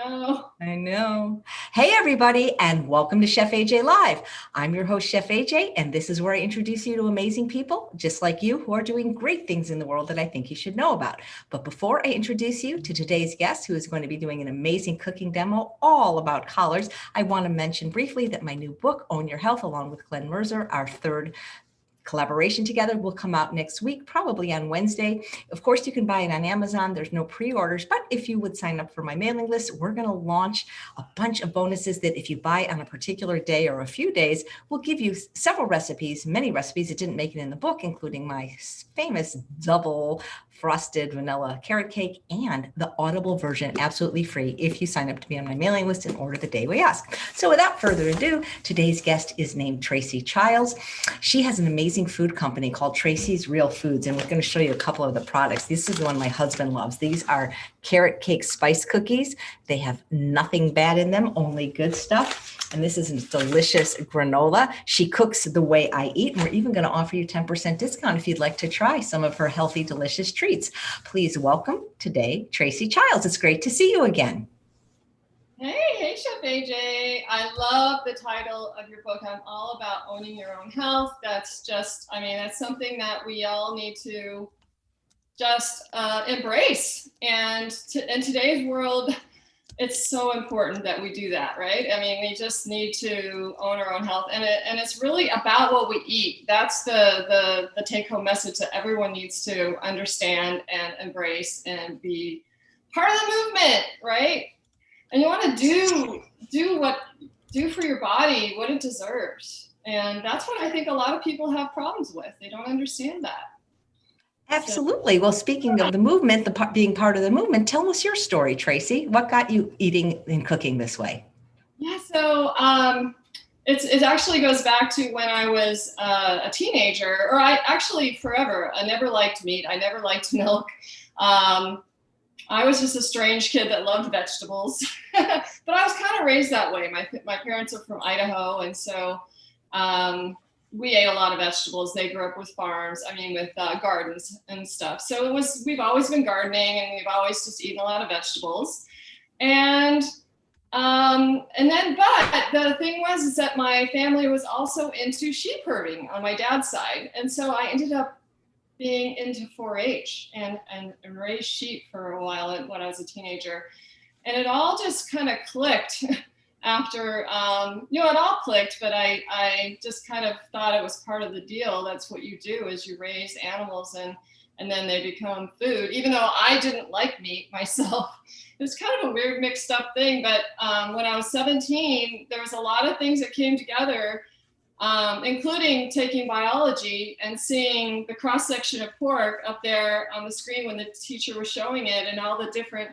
know. I know. Hey, everybody, and welcome to Chef AJ Live. I'm your host, Chef AJ, and this is where I introduce you to amazing people just like you who are doing great things in the world that I think you should know about. But before I introduce you to today's guest, who is going to be doing an amazing cooking demo all about collards, I want to mention briefly that my new book, Own Your Health, along with Glenn Mercer, our third collaboration together, will come out next week, probably on Wednesday. Of course, you can buy it on Amazon. There's no pre-orders, but if you would sign up for my mailing list, we're going to launch a bunch of bonuses that if you buy on a particular day or a few days, we'll give you several recipes, many recipes that didn't make it in the book, including my famous double frosted vanilla carrot cake and the Audible version absolutely free if you sign up to be on my mailing list and order the day we ask. So without further ado, today's guest is named Tracy Childs. She has an amazing food company called Tracy's Real Foods, and we're going to show you a couple of the products. This is the one my husband loves. These are carrot cake spice cookies. They have nothing bad in them, only good stuff. And this is a delicious granola. She cooks the way I eat, and we're even going to offer you 10% discount if you'd like to try some of her healthy, delicious treats. Please welcome today, Tracy Childs. It's great to see you again. Hey, Chef AJ. I love the title of your book. I'm all about owning your own health. That's just, that's something that we all need to just embrace. And in today's world, it's so important that we do that, right? We just need to own our own health, and it's really about what we eat. That's the take-home message that everyone needs to understand and embrace and be part of the movement, right? And you want to do for your body what it deserves, and that's what I think a lot of people have problems with. They don't understand that. Absolutely. Well, speaking of the movement, being part of the movement, tell us your story, Tracy. What got you eating and cooking this way? Yeah, so it actually goes back to when I was a teenager, or forever. I never liked meat. I never liked milk. I was just a strange kid that loved vegetables, but I was kind of raised that way. My parents are from Idaho, and so we ate a lot of vegetables. They grew up with farms, with gardens and stuff. So we've always been gardening, and we've always just eaten a lot of vegetables. But the thing was that my family was also into sheep herding on my dad's side. And so I ended up being into 4-H and raised sheep for a while when I was a teenager. And it all just kind of clicked after, it all clicked, but I just kind of thought it was part of the deal. That's what you do, is you raise animals and then they become food. Even though I didn't like meat myself, it's kind of a weird mixed up thing. But when I was 17, there was a lot of things that came together, including taking biology and seeing the cross section of pork up there on the screen when the teacher was showing it, and all the different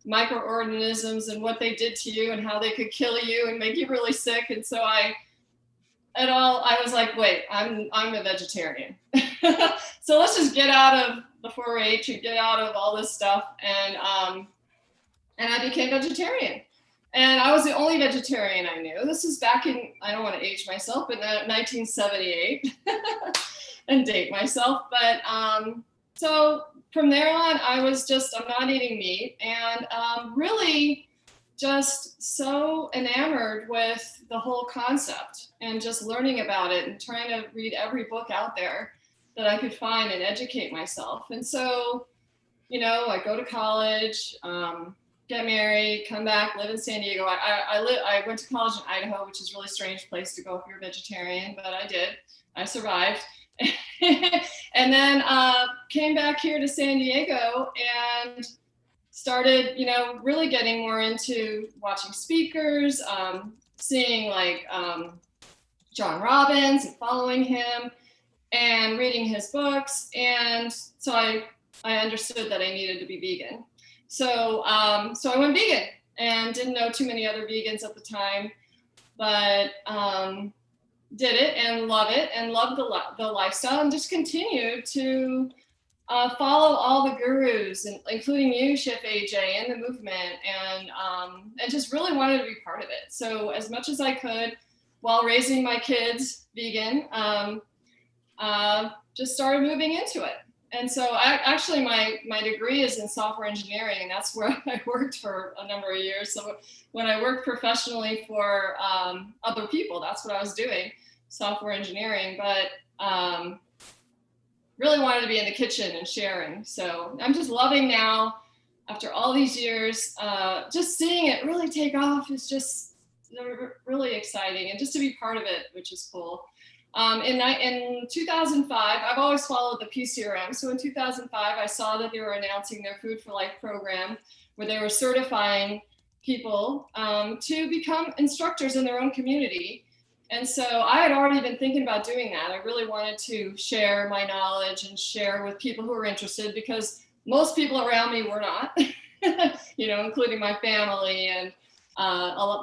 microorganisms and what they did to you and how they could kill you and make you really sick. And so I was like, wait, I'm a vegetarian. So let's just get out of the 4-H and get out of all this stuff. And I became vegetarian. And I was the only vegetarian I knew. This is back in, I don't want to age myself, but 1978 and date myself. But so from there on, I'm not eating meat, and really just so enamored with the whole concept and just learning about it and trying to read every book out there that I could find and educate myself. And so, I go to college, get married, come back, live in San Diego. I went to college in Idaho, which is a really strange place to go if you're a vegetarian, but I did. I survived. And then came back here to San Diego and started, really getting more into watching speakers, seeing John Robbins and following him and reading his books. And so I understood that I needed to be vegan. So I went vegan and didn't know too many other vegans at the time, but did it and love it and loved the lifestyle, and just continued to follow all the gurus, including you, Chef AJ, and the movement, and just really wanted to be part of it. So as much as I could, while raising my kids vegan, just started moving into it. and so actually my degree is in software engineering, and that's where I worked for a number of years. So when I worked professionally for other people, that's what I was doing, software engineering, but really wanted to be in the kitchen and sharing. So I'm just loving now, after all these years, just seeing it really take off is just really exciting, and just to be part of it, which is cool. In 2005, I've always followed the PCRM. So in 2005, I saw that they were announcing their Food for Life program, where they were certifying people to become instructors in their own community. And so I had already been thinking about doing that. I really wanted to share my knowledge and share with people who were interested, because most people around me were not, including my family and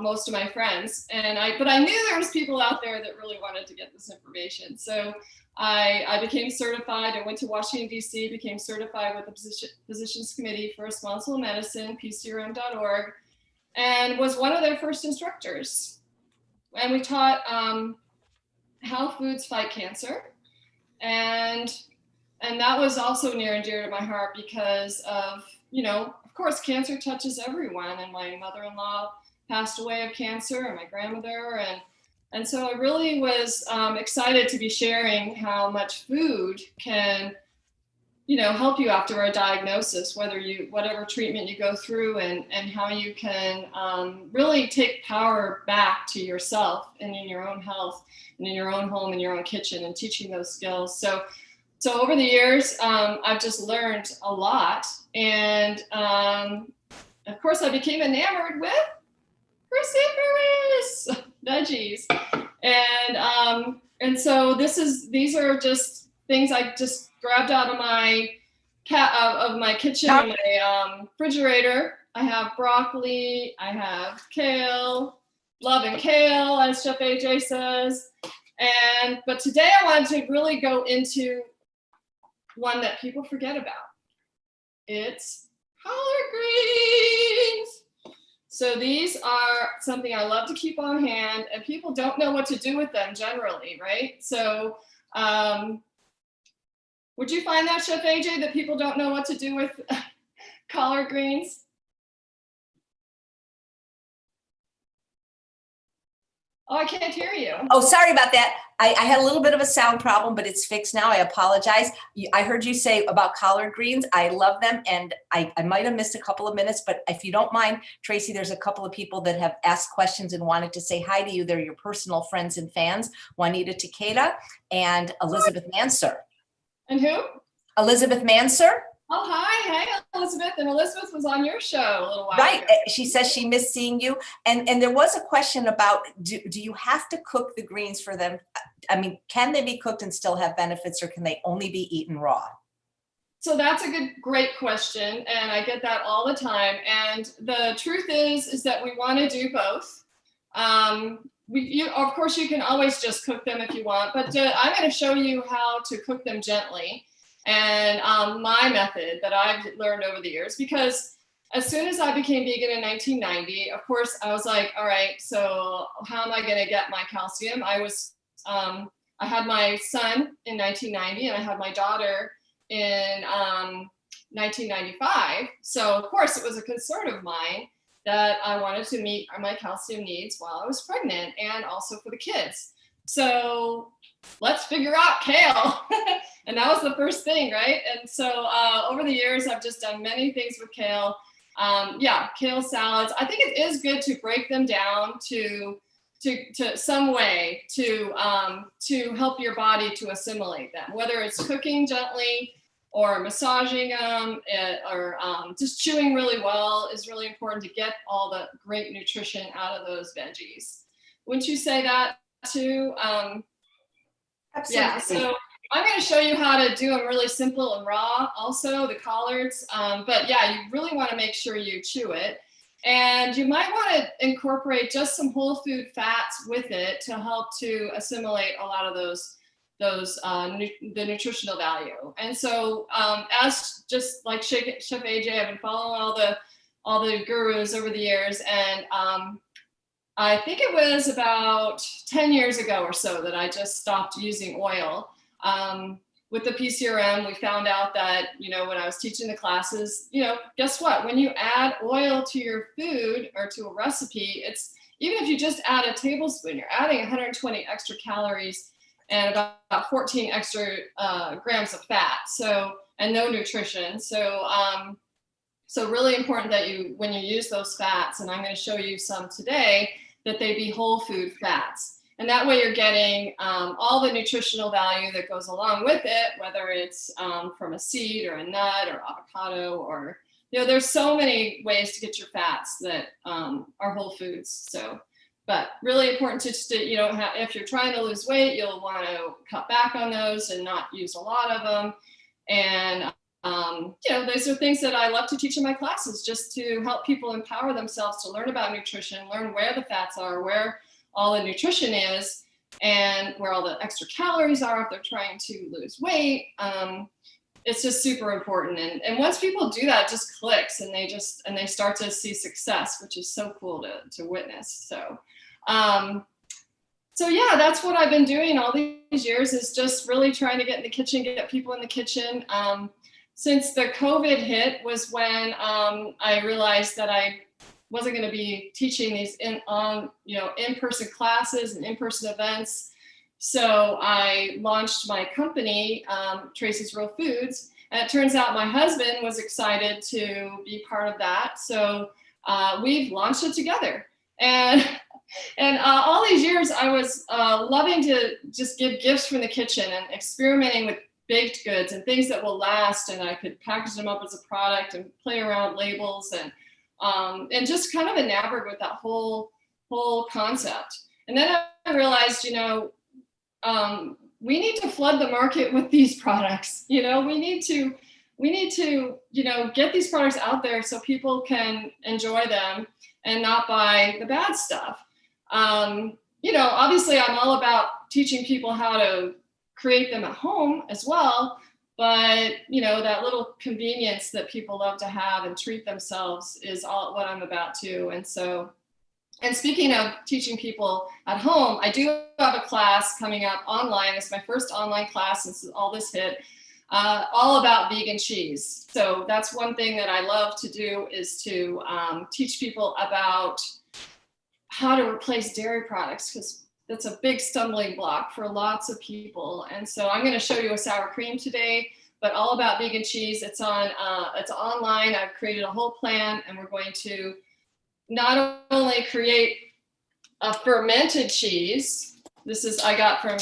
most of my friends. But I knew there was people out there that really wanted to get this information. So I became certified. I went to Washington, D.C., became certified with the Physicians Committee for Responsible Medicine, PCRM.org, and was one of their first instructors. And we taught how foods fight cancer. And that was also near and dear to my heart, because of course, cancer touches everyone. And my mother-in-law passed away of cancer, and my grandmother. And so I really was excited to be sharing how much food can, help you after a diagnosis, whatever treatment you go through, and how you can really take power back to yourself and in your own health and in your own home, in your own kitchen, and teaching those skills. So over the years, I've just learned a lot. And of course, I became enamored with cruciferous veggies. And so these are just things I just grabbed out of my kitchen and my refrigerator. I have broccoli, I have kale, loving kale, as Chef AJ says. But today I wanted to really go into one that people forget about. It's collard greens. So these are something I love to keep on hand, and people don't know what to do with them generally, right? So would you find that, Chef AJ, that people don't know what to do with collard greens? Oh, I can't hear you. Oh, sorry about that. I had a little bit of a sound problem, but it's fixed now. I apologize. I heard you say about collard greens. I love them, and I might have missed a couple of minutes, but if you don't mind, Tracy, there's a couple of people that have asked questions and wanted to say hi to you. They're your personal friends and fans, Juanita Takeda and Elizabeth Manser. And who? Elizabeth Manser. Oh, hi. Hey, Elizabeth. And Elizabeth was on your show a little while ago. Right. She says she missed seeing you. And there was a question about, do you have to cook the greens for them? I mean, can they be cooked and still have benefits, or can they only be eaten raw? So that's a great question. And I get that all the time. And the truth is that we want to do both. Of course, you can always just cook them if you want, but I'm going to show you how to cook them gently. And my method that I've learned over the years, because as soon as I became vegan in 1990, of course, I was like, all right, so how am I going to get my calcium? I had my son in 1990, and I had my daughter in 1995. So of course, it was a concern of mine that I wanted to meet my calcium needs while I was pregnant, and also for the kids. So let's figure out kale. And that was the first thing, right? And so over the years, I've just done many things with kale. Kale salads. I think it is good to break them down to some way to help your body to assimilate them, whether it's cooking gently or massaging them, or just chewing really well is really important to get all the great nutrition out of those veggies. Wouldn't you say that too? Absolutely. Yeah, so I'm going to show you how to do them really simple and raw, also the collards. But yeah, you really want to make sure you chew it. And you might want to incorporate just some whole food fats with it to help to assimilate a lot of the nutritional value. And so as just like Chef AJ, I've been following all the gurus over the years, and I think it was about 10 years ago or so that I just stopped using oil. with the PCRM, we found out that, you know, when I was teaching the classes, you know, guess what? When you add oil to your food or to a recipe, it's, even if you just add a tablespoon, you're adding 120 extra calories and about 14 extra grams of fat. So, and no nutrition. So, so really important that you, when you use those fats, and I'm going to show you some today, that they be whole food fats. And that way you're getting all the nutritional value that goes along with it, whether it's from a seed or a nut or avocado, or, you know, there's so many ways to get your fats that are whole foods. So, but really important to you know, if you're trying to lose weight, you'll want to cut back on those and not use a lot of them. And you know, those are things that I love to teach in my classes, just to help people empower themselves to learn about nutrition, learn where the fats are, where all the nutrition is, and where all the extra calories are if they're trying to lose weight. It's just super important. And once people do that, it just clicks, and they start to see success, which is so cool to witness. So, so yeah, that's what I've been doing all these years, is just really trying to get in the kitchen, get people in the kitchen. Since the COVID hit was when I realized that I wasn't going to be teaching these in-person classes and in-person events. So I launched my company, Tracy's Real Foods, and it turns out my husband was excited to be part of that. So we've launched it together. And all these years I was loving to just give gifts from the kitchen and experimenting with baked goods and things that will last, and I could package them up as a product and play around with labels and just kind of enamored with that whole concept. And then I realized, you know, we need to flood the market with these products. You know, we need to, you know, get these products out there so people can enjoy them and not buy the bad stuff. You know, obviously I'm all about teaching people how to create them at home as well, but you know, that little convenience that people love to have and treat themselves is all what I'm about too. And so, and speaking of teaching people at home, I do have a class coming up online. It's my first online class since all this hit, all about vegan cheese. So that's one thing that I love to do, is to teach people about how to replace dairy products, because that's a big stumbling block for lots of people. And so I'm going to show you a sour cream today, but all about vegan cheese. It's online. I've created a whole plan, and we're going to not only create a fermented cheese. This is, I got from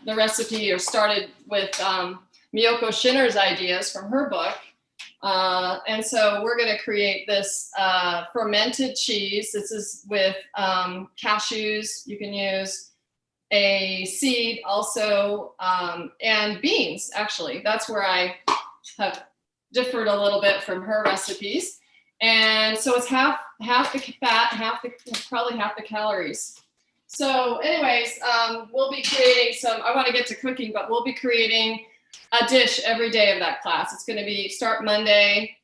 the recipe, or started with Miyoko Shinner's ideas from her book. And so we're going to create this fermented cheese. This is with cashews. You can use a seed also, and beans, actually. That's where I have differed a little bit from her recipes. And so it's half the fat, probably half the calories. So anyways, we'll be creating some, I want to get to cooking, but we'll be creating a dish every day of that class. It's going to be start Monday,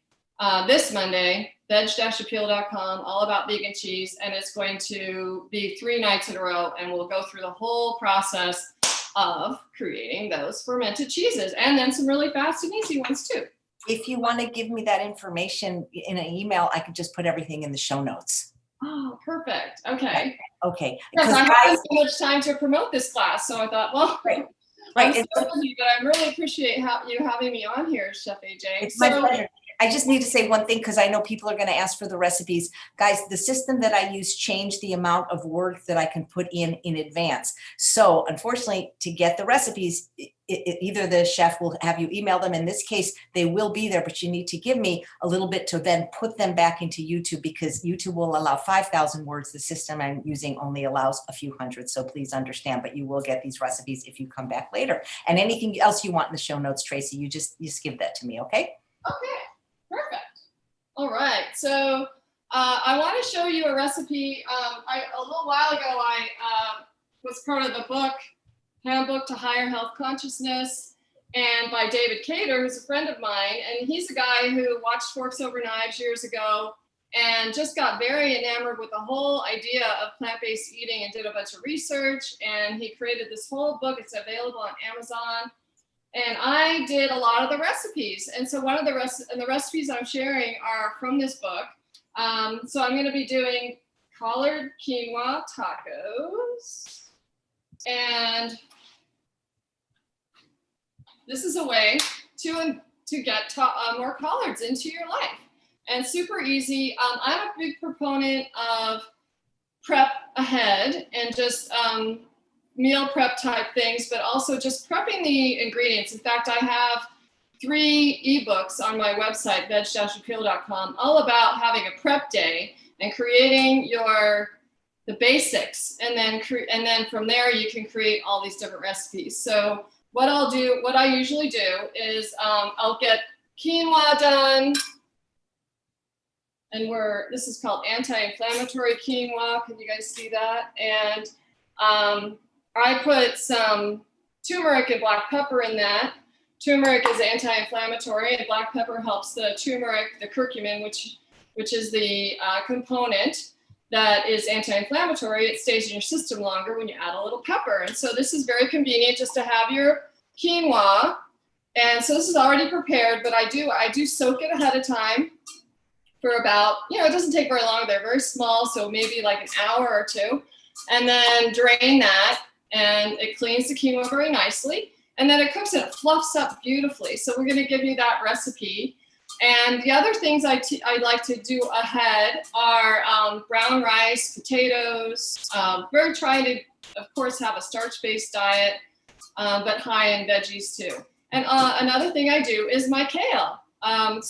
this Monday, veg-appeal.com, all about vegan cheese. And it's going to be 3 nights in a row. And we'll go through the whole process of creating those fermented cheeses, and then some really fast and easy ones too. If you want to give me that information in an email, I could just put everything in the show notes. Oh, perfect. Okay. Okay. Because I haven't so much time to promote this class. So I thought, well, right. I'm so busy, but I really appreciate you having me on here, Chef AJ. It's my pleasure. I just need to say one thing, because I know people are going to ask for the recipes. Guys, the system that I use changed the amount of work that I can put in advance. So unfortunately, to get the recipes, either the chef will have you email them. In this case, they will be there, but you need to give me a little bit to then put them back into YouTube, because YouTube will allow 5,000 words. The system I'm using only allows a few hundred. So please understand, but you will get these recipes if you come back later. And anything else you want in the show notes, Tracy, you just give that to me, okay? Okay. Perfect. All right. So I want to show you a recipe. A little while ago, I was part of the book, Handbook to Higher Health Consciousness, and by David Cater, who's a friend of mine. And he's a guy who watched Forks Over Knives years ago and just got very enamored with the whole idea of plant-based eating and did a bunch of research. And he created this whole book. It's available on Amazon. And I did a lot of the recipes. And so one of the recipes I'm sharing are from this book. So I'm going to be doing collared quinoa tacos. And this is a way to get more collards into your life. And super easy. I'm a big proponent of prep ahead and just meal prep type things, but also just prepping the ingredients. In fact, I have 3 ebooks on my website, veg-appeal.com, all about having a prep day and creating the basics. And then from there, you can create all these different recipes. So what I usually do is I'll get quinoa done. And this is called anti-inflammatory quinoa. Can you guys see that? And I put some turmeric and black pepper in that. Turmeric is anti-inflammatory, and black pepper helps the turmeric, the curcumin, which is the component that is anti-inflammatory. It stays in your system longer when you add a little pepper. And so this is very convenient just to have your quinoa. And so this is already prepared, but I do soak it ahead of time for about, it doesn't take very long. They're very small, so maybe like an hour or 2. And then drain that, and it cleans the quinoa very nicely. And then it cooks and it fluffs up beautifully. So we're gonna give you that recipe. And the other things I like to do ahead are brown rice, potatoes. We're trying to, of course, have a starch-based diet, but high in veggies too. And another thing I do is my kale, and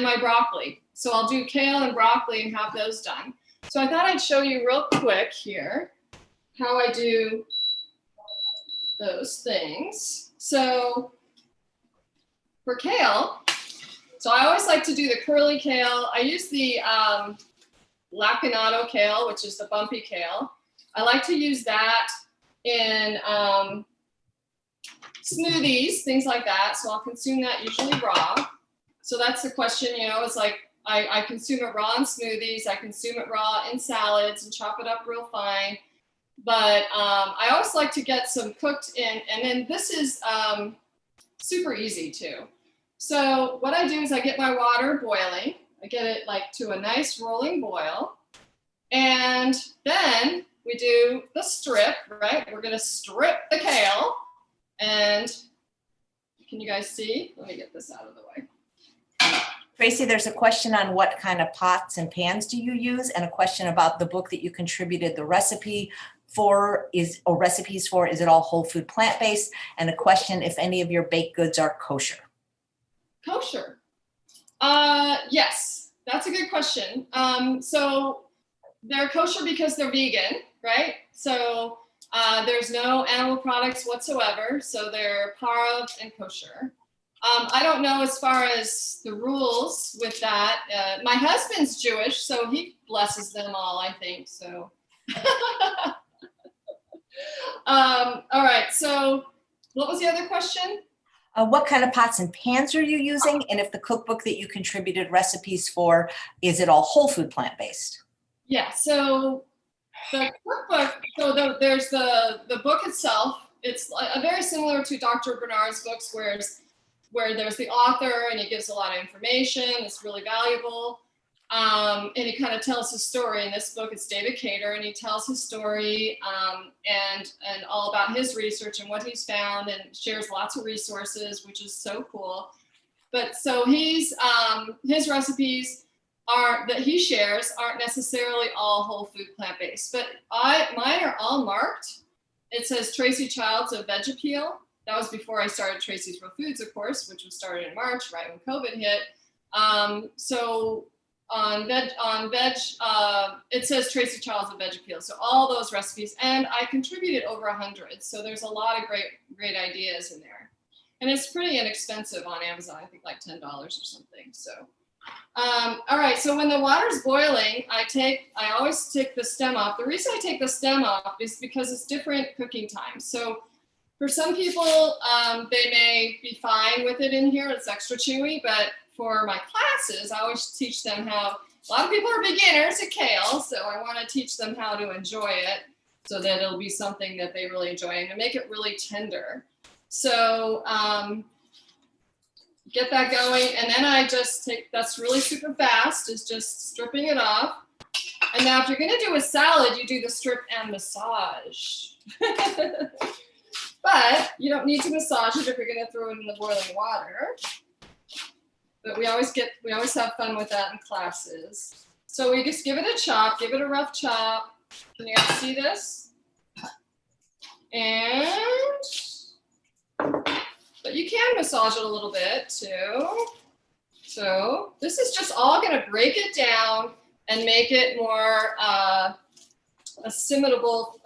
my broccoli. So I'll do kale and broccoli and have those done. So I thought I'd show you real quick here how I do those things. So for kale, so I always like to do the curly kale. I use the lacinato kale, which is the bumpy kale. I like to use that in smoothies, things like that. So I'll consume that usually raw. So that's the question, it's like I consume it raw in smoothies. I consume it raw in salads and chop it up real fine. But I always like to get some cooked in. And then this is super easy too. So what I do is I get my water boiling. I get it like to a nice rolling boil. And then we do the strip, right? We're going to strip the kale. And can you guys see? Let me get this out of the way. Tracy, there's a question on what kind of pots and pans do you use, and a question about the book that you contributed the recipe for recipes for. Is it all whole food plant-based? And a question if any of your baked goods are kosher. Kosher. Yes, that's a good question. So they're kosher because they're vegan, right? So there's no animal products whatsoever. So they're parv and kosher. I don't know as far as the rules with that. My husband's Jewish, so he blesses them all, I think. So, all right. So, what was the other question? What kind of pots and pans are you using? And if the cookbook that you contributed recipes for, is it all whole food plant-based? Yeah. So the cookbook. So there's the book itself. It's very similar to Dr. Bernard's books, where there's the author and he gives a lot of information. It's really valuable. And he kind of tells his story. In this book, it's David Cater, and he tells his story and all about his research and what he's found, and shares lots of resources, which is so cool. But so his recipes that he shares aren't necessarily all whole food plant-based, but mine are all marked. It says Tracy Childs of Veg-Appeal. That was before I started Tracy's Real Foods, of course, which was started in March, right when COVID hit. So on veg, it says Tracy Childs of Veg-Appeal. So all those recipes, and I contributed over 100. So there's a lot of great ideas in there. And it's pretty inexpensive on Amazon, I think like $10 or something. So, all right, so when the water's boiling, I always take the stem off. The reason I take the stem off is because it's different cooking times. So for some people, they may be fine with it in here. It's extra chewy, but for my classes, I always teach them how, a lot of people are beginners at kale, so I want to teach them how to enjoy it so that it'll be something that they really enjoy and to make it really tender. So get that going, and then I just take, that's really super fast, is just stripping it off. And now if you're gonna do a salad, you do the strip and massage. But you don't need to massage it if you're gonna throw it in the boiling water. But we always have fun with that in classes. So we just give it a chop, give it a rough chop. Can you guys see this? And, but you can massage it a little bit too. So this is just all gonna break it down and make it more assimilable,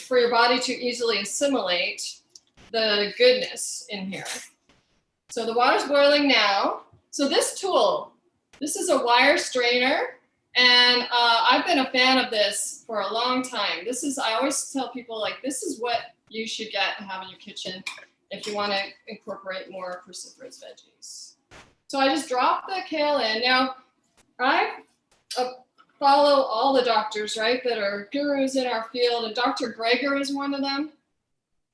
for your body to easily assimilate the goodness in here. So the water's boiling now. So this tool, this is a wire strainer, and I've been a fan of this for a long time. This is, I always tell people, like, this is what you should get and have in your kitchen if you want to incorporate more cruciferous veggies. So I just drop the kale in. Now, I follow all the doctors, right, that are gurus in our field, and Dr. Greger is one of them.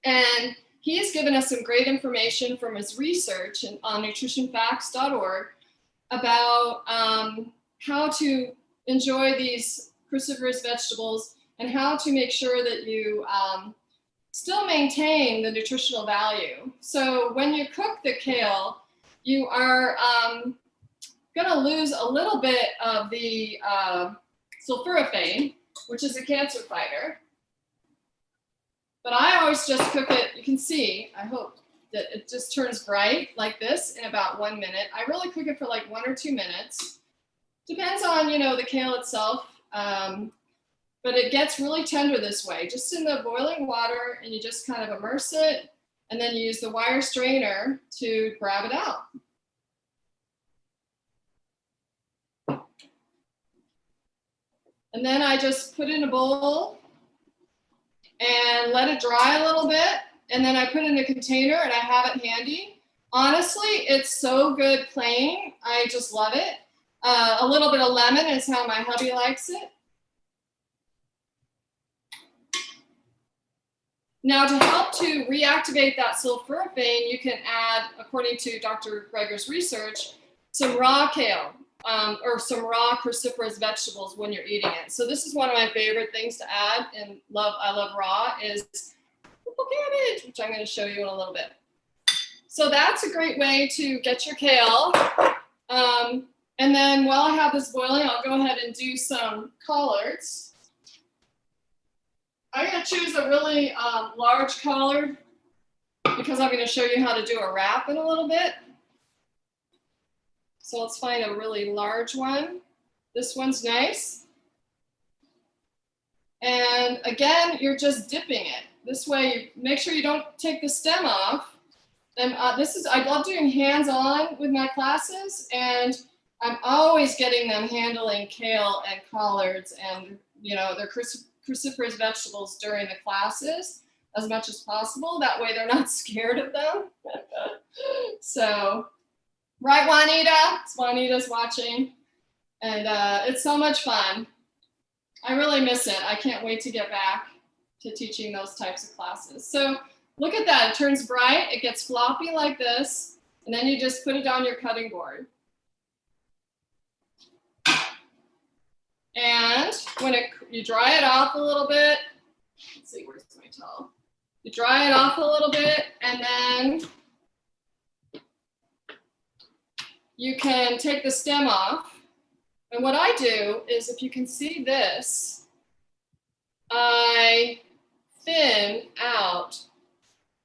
And he's given us some great information from his research on nutritionfacts.org about how to enjoy these cruciferous vegetables and how to make sure that you still maintain the nutritional value. So when you cook the kale, you are going to lose a little bit of the sulforaphane, which is a cancer fighter. But I always just cook it, you can see, I hope, that it just turns bright like this in about 1 minute. I really cook it for like 1 or 2 minutes. Depends on, you know, the kale itself. But it gets really tender this way, just in the boiling water, and you just kind of immerse it, and then you use the wire strainer to grab it out. And then I just put in a bowl and let it dry a little bit. And then I put it in a container and I have it handy. Honestly, it's so good plain. I just love it. A little bit of lemon is how my hubby likes it. Now, to help to reactivate that sulforaphane, you can add, according to Dr. Greger's research, some raw kale. Or some raw cruciferous vegetables when you're eating it. So this is one of my favorite things to add, and I love raw, is purple cabbage, which I'm going to show you in a little bit. So that's a great way to get your kale. And then while I have this boiling, I'll go ahead and do some collards. I'm going to choose a really large collard because I'm going to show you how to do a wrap in a little bit. So let's find a really large one. This one's nice. And again, you're just dipping it. This way, make sure you don't take the stem off. And I love doing hands-on with my classes, and I'm always getting them handling kale and collards and, you know, their cruciferous vegetables during the classes as much as possible. That way they're not scared of them. So, right, Juanita? Juanita's watching. And it's so much fun. I really miss it. I can't wait to get back to teaching those types of classes. So look at that. It turns bright. It gets floppy like this. And then you just put it on your cutting board. And when you dry it off a little bit, let's see, where's my towel? You dry it off a little bit, and then you can take the stem off. And what I do is, if you can see this, I thin out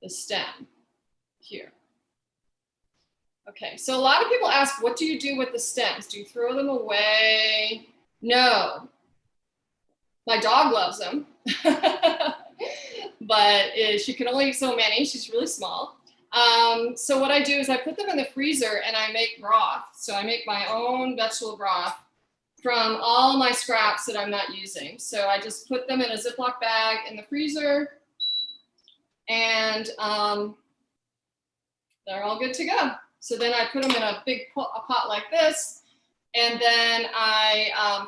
the stem here. Okay, so a lot of people ask, what do you do with the stems? Do you throw them away? No. My dog loves them, but she can only eat so many. She's really small. So what I do is I put them in the freezer and I make broth. So I make my own vegetable broth from all my scraps that I'm not using. So I just put them in a Ziploc bag in the freezer, and they're all good to go. So then I put them in a big pot like this, and then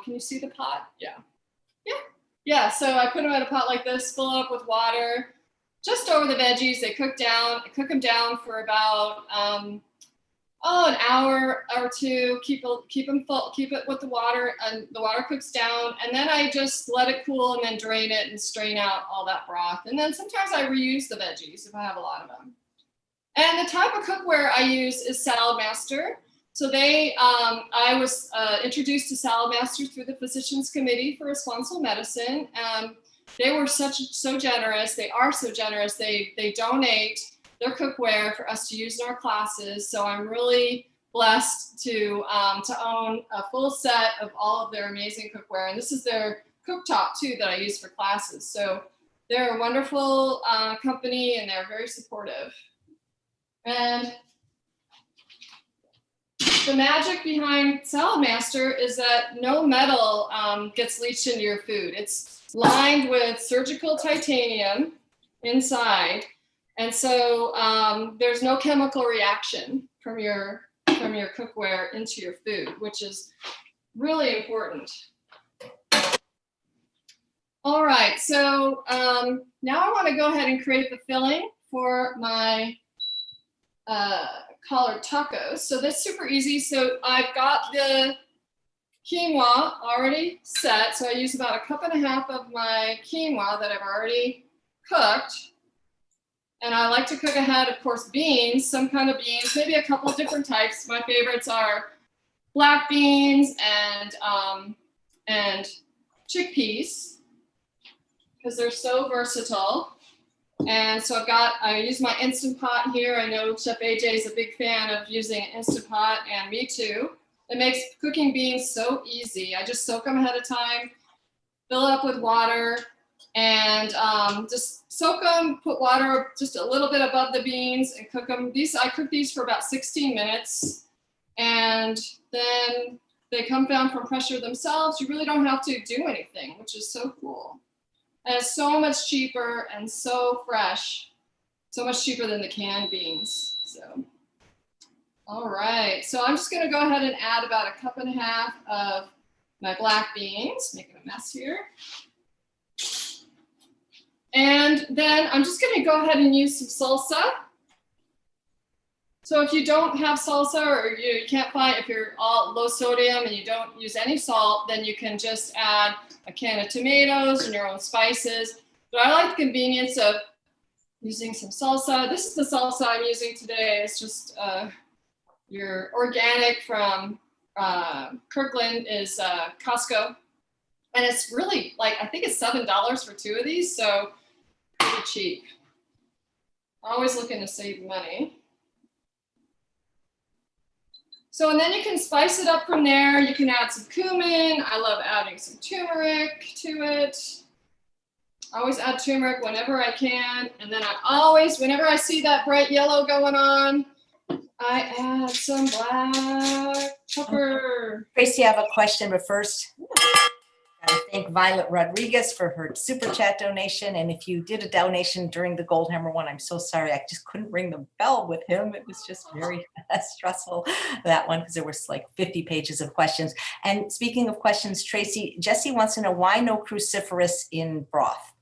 can you see the pot? Yeah. So I put them in a pot like this, fill it up with water, just over the veggies. They cook them down for about an hour or two. Keep them full. Keep it with the water, and the water cooks down. And then I just let it cool and then drain it and strain out all that broth. And then sometimes I reuse the veggies if I have a lot of them. And the type of cookware I use is Salad Master. So I was introduced to Salad Master through the Physicians Committee for Responsible Medicine. They were so generous. They are so generous. They donate their cookware for us to use in our classes. So I'm really blessed to own a full set of all of their amazing cookware. And this is their cooktop too that I use for classes. So they're a wonderful company, and they're very supportive. And the magic behind Salad Master is that no metal gets leached into your food. It's lined with surgical titanium inside, and so there's no chemical reaction from your cookware into your food, which is really important. All right, so now I want to go ahead and create the filling for my collared tacos. So that's super easy. So I've got the quinoa already set. So I use about 1.5 cups of my quinoa that I've already cooked. And I like to cook ahead, of course, beans, some kind of beans, maybe a couple of different types. My favorites are black beans and chickpeas, because they're so versatile. And so I use my Instant Pot here. I know Chef AJ is a big fan of using an Instant Pot, and me too. It makes cooking beans so easy. I just soak them ahead of time, fill it up with water, and just soak them, put water just a little bit above the beans, and cook them. I cook these for about 16 minutes, and then they come down from pressure themselves. You really don't have to do anything, which is so cool. And it's so much cheaper and so fresh, so much cheaper than the canned beans. So, all right. So I'm just going to go ahead and add about 1.5 cups of my black beans, making a mess here. And then I'm just going to go ahead and use some salsa. So if you don't have salsa, or you can't find, if you're all low sodium and you don't use any salt, then you can just add a can of tomatoes and your own spices. But I like the convenience of using some salsa. This is the salsa I'm using today. It's just your organic from Kirkland is Costco. And it's really I think it's $7 for 2 of these. So pretty cheap. Always looking to save money. So, and then you can spice it up from there. You can add some cumin. I love adding some turmeric to it. I always add turmeric whenever I can. And then I always, whenever I see that bright yellow going on, I add some black pepper. Tracy, I have a question, but first, I thank Violet Rodriguez for her super chat donation. And if you did a donation during the Goldhammer one, I'm so sorry. I just couldn't ring the bell with him. It was just very stressful, that one, because there was 50 pages of questions. And speaking of questions, Tracy, Jesse wants to know, why no cruciferous in broth?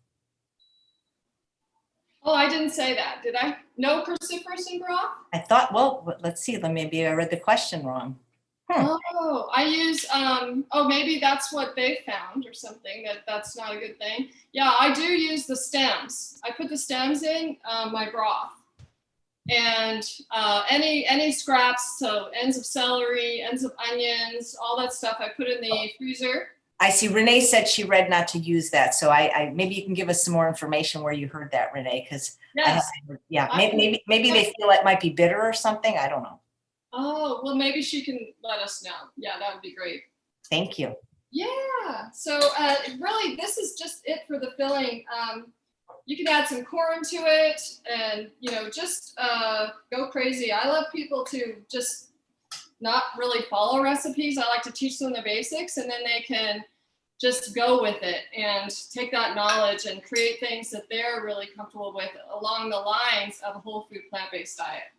Oh, I didn't say that, did I? No cruciferous in broth? I thought, well, let's see. Maybe I read the question wrong. Oh, I use, maybe that's what they found or something, that's not a good thing. Yeah, I do use the stems. I put the stems in my broth. And any scraps, so ends of celery, ends of onions, all that stuff, I put in the freezer. I see Renee said she read not to use that. So I maybe you can give us some more information where you heard that, Renee, because yes. Maybe they feel it might be bitter or something. I don't know. Oh, well, maybe she can let us know. Yeah, that would be great. Thank you. Yeah. So really, this is just it for the filling. You can add some corn to it and, just go crazy. I love people to just not really follow recipes. I like to teach them the basics, and then they can just go with it and take that knowledge and create things that they're really comfortable with along the lines of a whole food plant-based diet.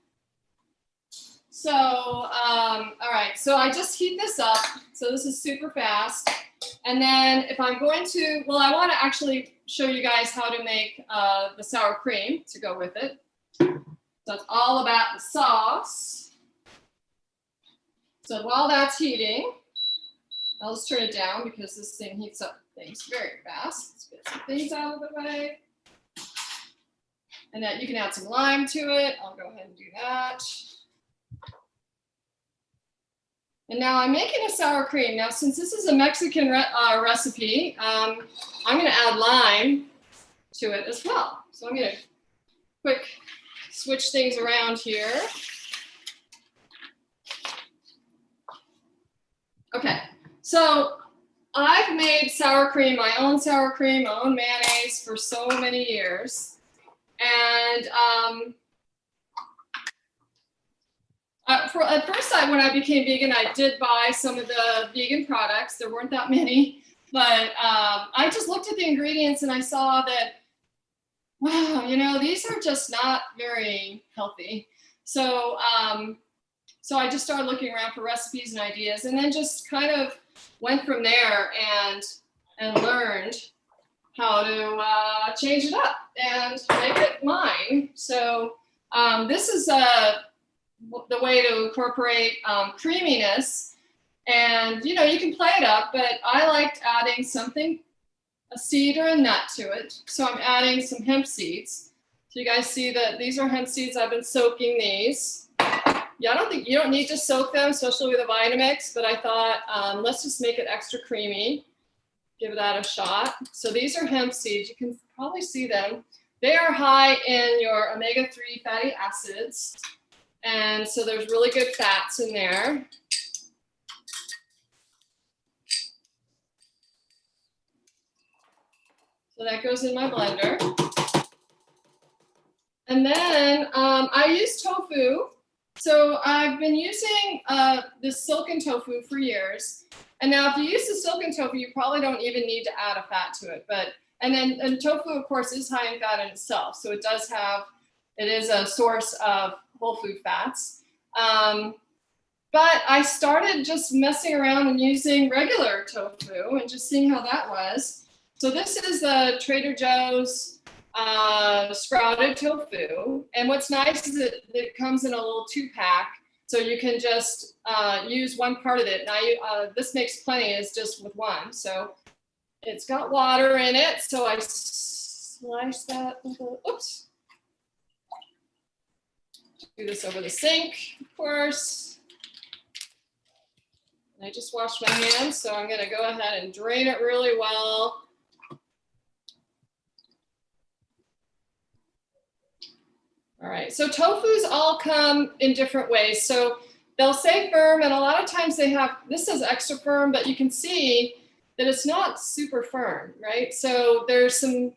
So, all right, so I just heat this up. So this is super fast. And then if I'm going to, well, I want to actually show you guys how to make the sour cream to go with it. So it's all about the sauce. So while that's heating, I'll just turn it down because this thing heats up things very fast. Let's get some things out of the way. And then you can add some lime to it. I'll go ahead and do that. And now I'm making a sour cream. Now, since this is a Mexican recipe, I'm going to add lime to it as well. So I'm going to quick switch things around here. Okay, so I've made sour cream, my own mayonnaise for so many years. And at first, when I became vegan, I did buy some of the vegan products. There weren't that many, but I just looked at the ingredients and I saw that, wow, you know, these are just not very healthy. So, so I just started looking around for recipes and ideas, and then just kind of went from there and learned how to change it up and make it mine. So this is the way to incorporate creaminess, and you know, you can play it up, but I liked adding something, a seed or a nut to it. So I'm adding some hemp seeds. So you guys see that these are hemp seeds. I've been soaking these. Yeah, you don't need to soak them, especially with a Vitamix, but I thought let's just make it extra creamy. Give that a shot. So these are hemp seeds. You can probably see them. They are high in your omega-3 fatty acids. And so there's really good fats in there. So that goes in my blender. And then I use tofu. So I've been using this silken tofu for years. And now if you use the silken tofu, you probably don't even need to add a fat to it. And tofu, of course, is high in fat in itself. So it is a source of whole food fats. But I started just messing around and using regular tofu and just seeing how that was. So this is the Trader Joe's sprouted tofu. And what's nice is that it comes in a little 2-pack. So you can just use one part of it. Now this makes plenty, is just with one. So it's got water in it. So I slice that with oops. Do this over the sink, of course. And I just washed my hands, so I'm gonna go ahead and drain it really well. All right, so tofus all come in different ways. So they'll say firm, and a lot of times they have, this says extra firm, but you can see that it's not super firm, right? So there's you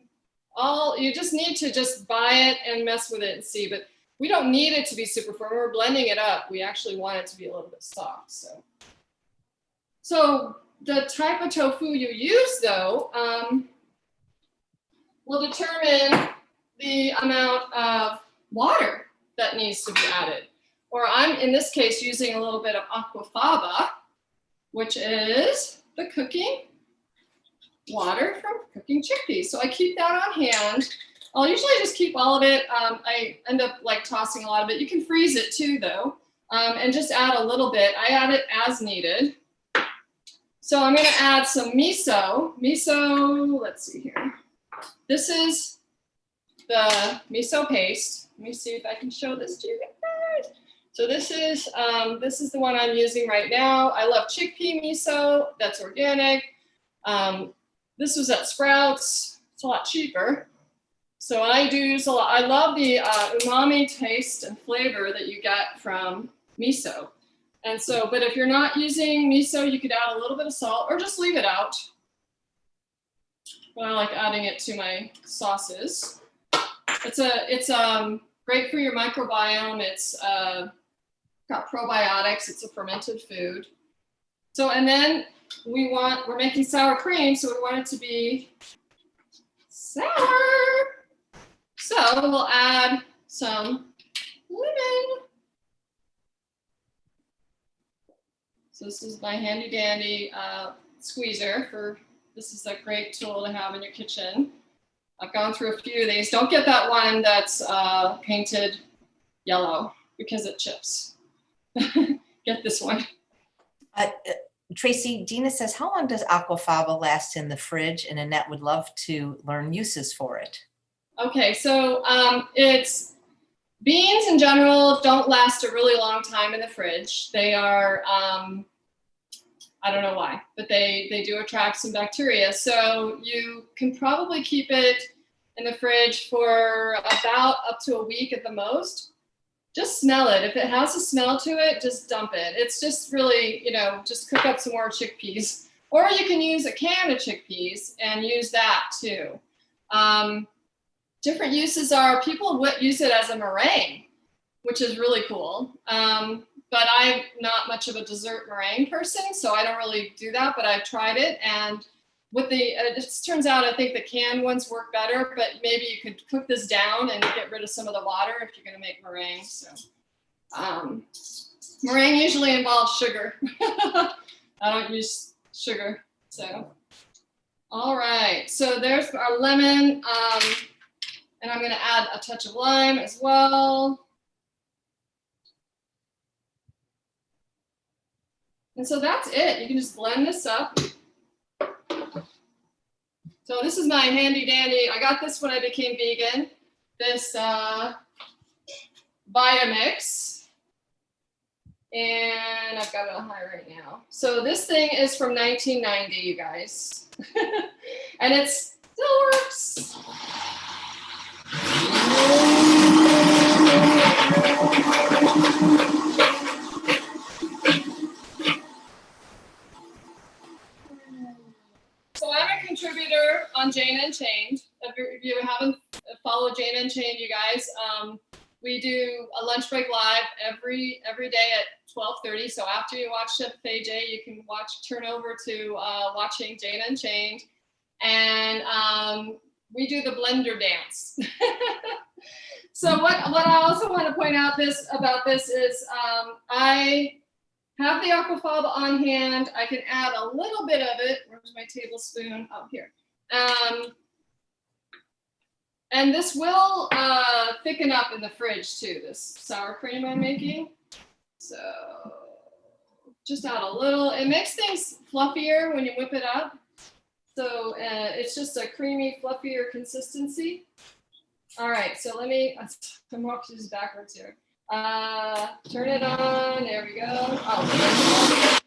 just need to just buy it and mess with it and see, but we don't need it to be super firm. We're blending it up. We actually want it to be a little bit soft. So the type of tofu you use, though, will determine the amount of water that needs to be added. Or I'm, in this case, using a little bit of aquafaba, which is the cooking water from cooking chickpeas. So I keep that on hand. I'll usually just keep all of it. I end up like tossing a lot of it. You can freeze it too, though, and just add a little bit. I add it as needed. So I'm going to add some miso. Miso, let's see here. This is the miso paste. Let me see if I can show this to you guys. So this is the one I'm using right now. I love chickpea miso. That's organic. This was at Sprouts. It's a lot cheaper. So I do use a lot. I love the umami taste and flavor that you get from miso. And so, but if you're not using miso, you could add a little bit of salt or just leave it out. But I like adding it to my sauces. It's great for your microbiome. It's got probiotics. It's a fermented food. So, and then we're making sour cream, so we want it to be sour. So we'll add some lemon. So this is my handy dandy squeezer this is a great tool to have in your kitchen. I've gone through a few of these. Don't get that one that's painted yellow because it chips. Get this one. Tracy, Dina says, how long does aquafaba last in the fridge? And Annette would love to learn uses for it. Okay, so it's beans in general don't last a really long time in the fridge. They are, I don't know why, but they do attract some bacteria. So you can probably keep it in the fridge for about up to a week at the most. Just smell it. If it has a smell to it, just dump it. It's just really, you know, just cook up some more chickpeas. Or you can use a can of chickpeas and use that too. Different uses are, people use it as a meringue, which is really cool. But I'm not much of a dessert meringue person, so I don't really do that, but I've tried it. And with it just turns out, I think the canned ones work better, but maybe you could cook this down and get rid of some of the water if you're gonna make meringue. So meringue usually involves sugar. I don't use sugar, so. All right, so there's our lemon. And I'm gonna add a touch of lime as well. And so that's it. You can just blend this up. So this is my handy dandy. I got this when I became vegan. This Vitamix. And I've got it on high right now. So this thing is from 1990, you guys. And it still works. So I'm a contributor on Unchained. If you haven't followed Unchained, you guys, we do a lunch break live every day at 12:30. So after you watch Chef AJ, you can turn over to watching Unchained, and we do the blender dance. So what I also want to point out about this is I have the aquafaba on hand. I can add a little bit of it. Where's my tablespoon? Oh, here. And this will thicken up in the fridge too, this sour cream I'm making. So just add a little. It makes things fluffier when you whip it up. So it's just a creamy, fluffier consistency. All right, so I'm walking this backwards here. Turn it on, there we go. Oh.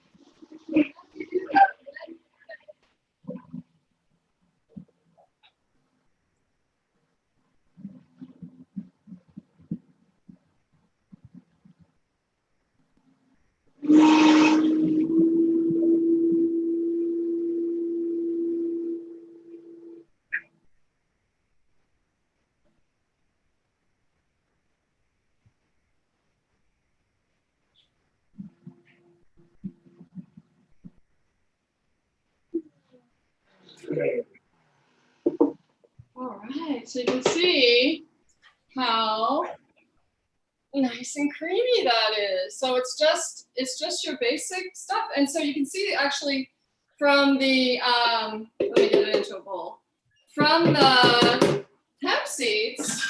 All right, so you can see how nice and creamy that is. So it's just your basic stuff. And so you can see actually from the, let me get it into a bowl. From the hemp seeds,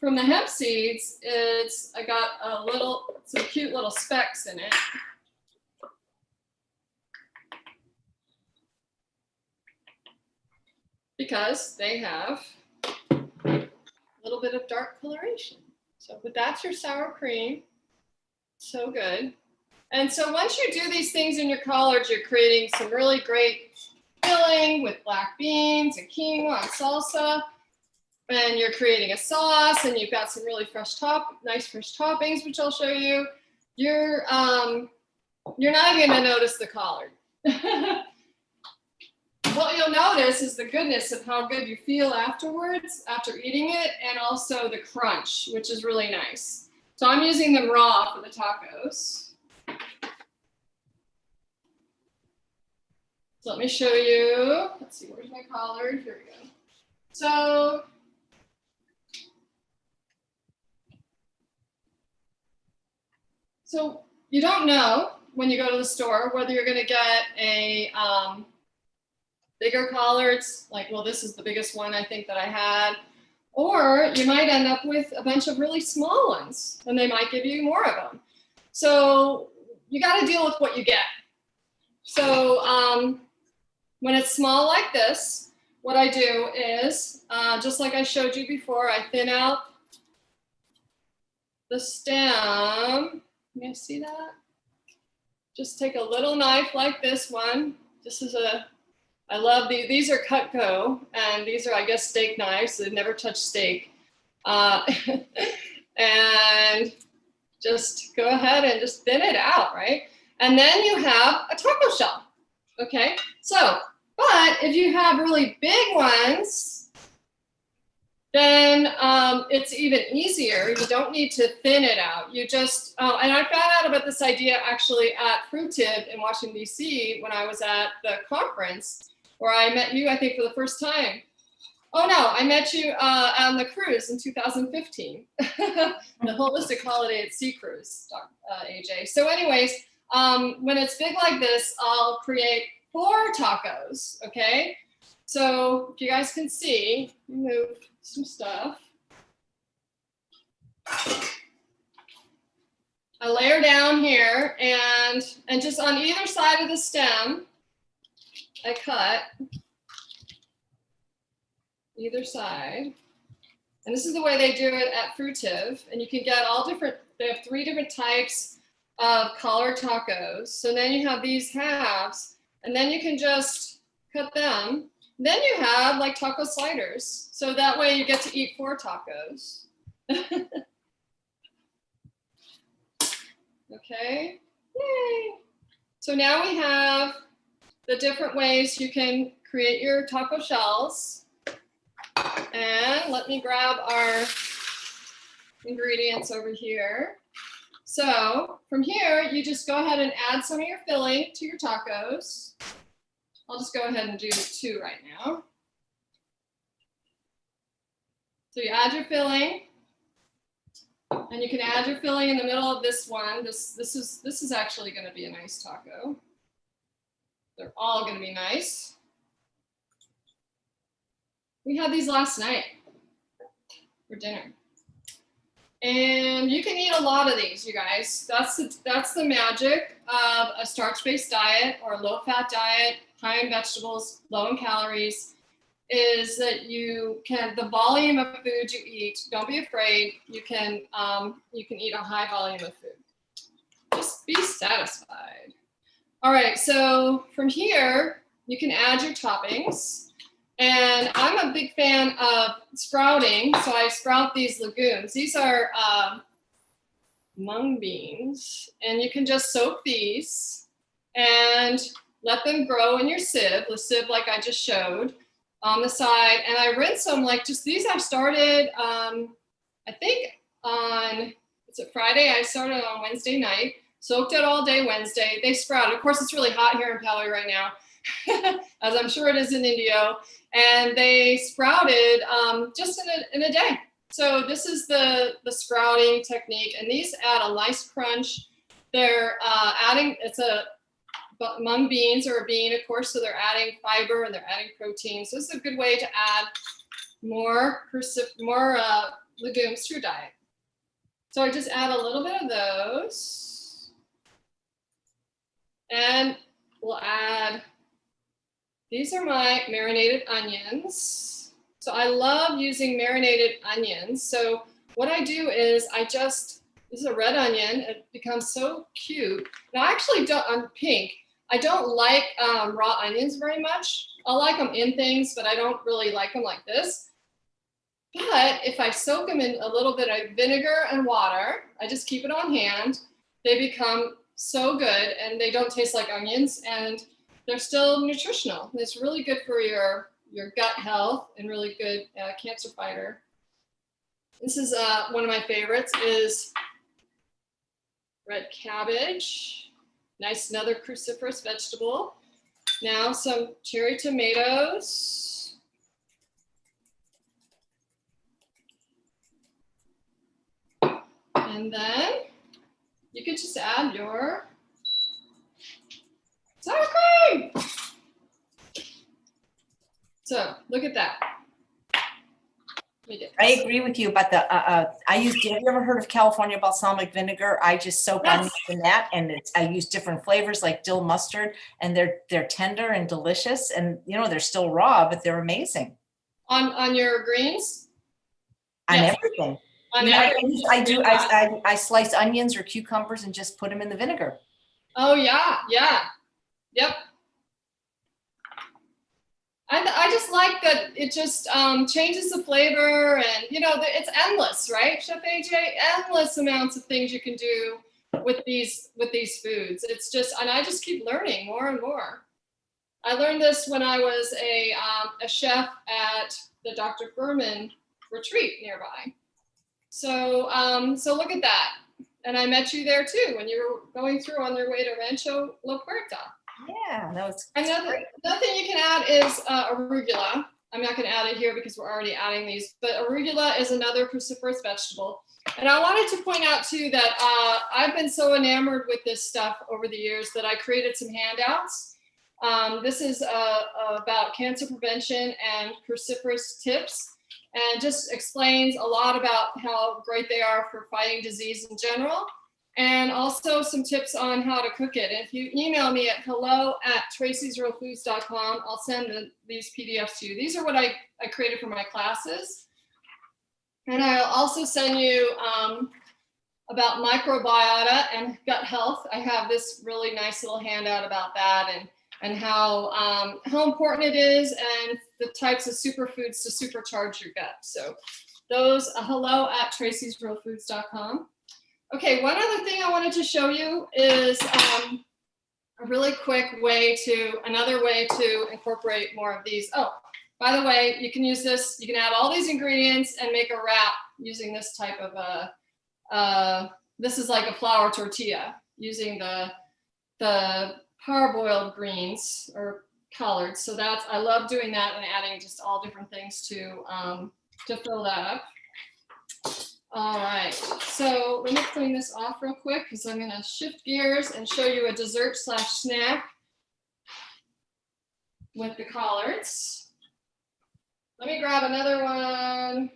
I got some cute little specks in it. Because they have a little bit of dark coloration. But that's your sour cream. So good. And so once you do these things in your collards, you're creating some really great filling with black beans and quinoa and salsa. And you're creating a sauce, and you've got some really nice fresh toppings, which I'll show you. You're not even gonna notice the collard. What you'll notice is the goodness of how good you feel afterwards, after eating it, and also the crunch, which is really nice. So I'm using them raw for the tacos. So let me show you. Let's see, where's my collard? Here we go. So you don't know when you go to the store whether you're going to get a bigger collards, like, well, this is the biggest one I think that I had, or you might end up with a bunch of really small ones, and they might give you more of them. So you got to deal with what you get. So when it's small like this, what I do is, just like I showed you before, I thin out the stem. You guys see that? Just take a little knife like this one. This is I love these are Cutco, and these are, I guess, steak knives. They've never touched steak. And just go ahead and just thin it out, right? And then you have a taco shell, okay? So, but if you have really big ones, then it's even easier. You don't need to thin it out. You just, and I found out about this idea actually at FruitTib in Washington, D.C. when I was at the conference where I met you, I think, for the first time. Oh no, I met you on the cruise in 2015, the Holistic Holiday at Sea cruise, AJ. So anyways, when it's big like this, I'll create 4 tacos, okay? So if you guys can see, move some stuff. I layer down here, and just on either side of the stem, I cut either side. And this is the way they do it at FruitTib. And you can get all different, they have 3 different types of collard tacos. So then you have these halves, and then you can just cut them. Then you have like taco sliders. So that way you get to eat 4 tacos. Okay, yay. So now we have the different ways you can create your taco shells. And let me grab our ingredients over here. So from here, you just go ahead and add some of your filling to your tacos. I'll just go ahead and do 2 right now. So you add your filling, and you can add your filling in the middle of this one. This is actually going to be a nice taco. They're all going to be nice. We had these last night for dinner. And you can eat a lot of these, you guys. That's the magic of a starch-based diet or a low-fat diet, high in vegetables, low in calories, is that you can, the volume of food you eat, don't be afraid, you can eat a high volume of food. Just be satisfied. All right, so from here, you can add your toppings. And I'm a big fan of sprouting, so I sprout these legumes. These are mung beans, and you can just soak these and let them grow in your sieve, the sieve like I just showed on the side. And I rinse them like just these. I started, I think on, it's a Friday, I started on Wednesday night, soaked it all day Wednesday. They sprouted. Of course, it's really hot here in Pali right now, as I'm sure it is in Indio. And they sprouted just in a day. So this is the sprouting technique, and these add a nice crunch. They're adding, it's a mung beans or a bean, of course, so they're adding fiber and they're adding protein. So this is a good way to add more legumes to your diet. So I just add a little bit of those, and we'll add, these are my marinated onions. So I love using marinated onions. So what I do is this is a red onion. It becomes so cute. Now I actually don't, I'm pink. I don't like raw onions very much. I like them in things, but I don't really like them like this. But if I soak them in a little bit of vinegar and water, I just keep it on hand, they become so good, and they don't taste like onions, and they're still nutritional. It's really good for your gut health and really good cancer fighter. This is one of my favorites is red cabbage. Nice, another cruciferous vegetable. Now some cherry tomatoes. And then you could just add your sour cream. So look at that. I agree with you about the, have you ever heard of California balsamic vinegar? I just soak onions in that, and I use different flavors like dill mustard, and they're tender and delicious, and you know, they're still raw, but they're amazing. On your greens? On everything. On you know, everything. I slice onions or cucumbers and just put them in the vinegar. Oh yeah, yeah. Yep. I just like that it just changes the flavor, and you know, it's endless, right, Chef AJ? Endless amounts of things you can do with these foods. It's just, and I just keep learning more and more. I learned this when I was a chef at the Dr. Furman retreat nearby. So so look at that. And I met you there too when you were going through on your way to Rancho La Puerta. Yeah, that was another thing you can add is arugula. I'm not going to add it here because we're already adding these, but arugula is another cruciferous vegetable. And I wanted to point out too that I've been so enamored with this stuff over the years that I created some handouts. This is about cancer prevention and cruciferous tips, and just explains a lot about how great they are for fighting disease in general. And also some tips on how to cook it. And if you email me at hello@tracysrealfoods.com, I'll send these PDFs to you. These are what I created for my classes. And I'll also send you about microbiota and gut health. I have this really nice little handout about that, and how important it is, and the types of superfoods to supercharge your gut. So those, hello@tracysrealfoods.com. Okay, one other thing I wanted to show you is a really quick way another way to incorporate more of these. Oh, by the way, you can use this, you can add all these ingredients and make a wrap using this type of this is like a flour tortilla, using the parboiled greens or collards. So that's, I love doing that and adding just all different things to fill that up. All right, so let me clean this off real quick because I'm gonna shift gears and show you a dessert / snack with the collards. Let me grab another one.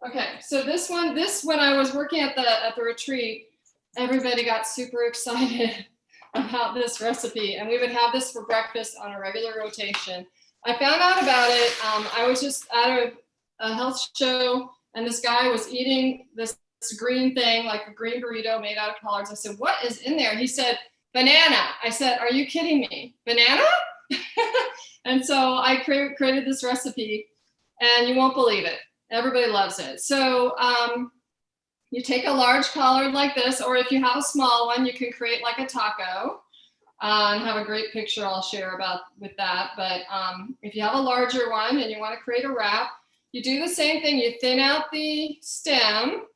Okay, so this when I was working at the retreat, everybody got super excited about this recipe, and we would have this for breakfast on a regular rotation. I found out about it, I was just at a health show, and this guy was eating this green thing, like a green burrito made out of collards. I said, what is in there? He said, banana. I said, are you kidding me? Banana? And so I created this recipe, and you won't believe it. Everybody loves it. So you take a large collard like this, or if you have a small one, you can create like a taco, and have a great picture I'll share with that. But if you have a larger one and you want to create a wrap, you do the same thing. You thin out the stem.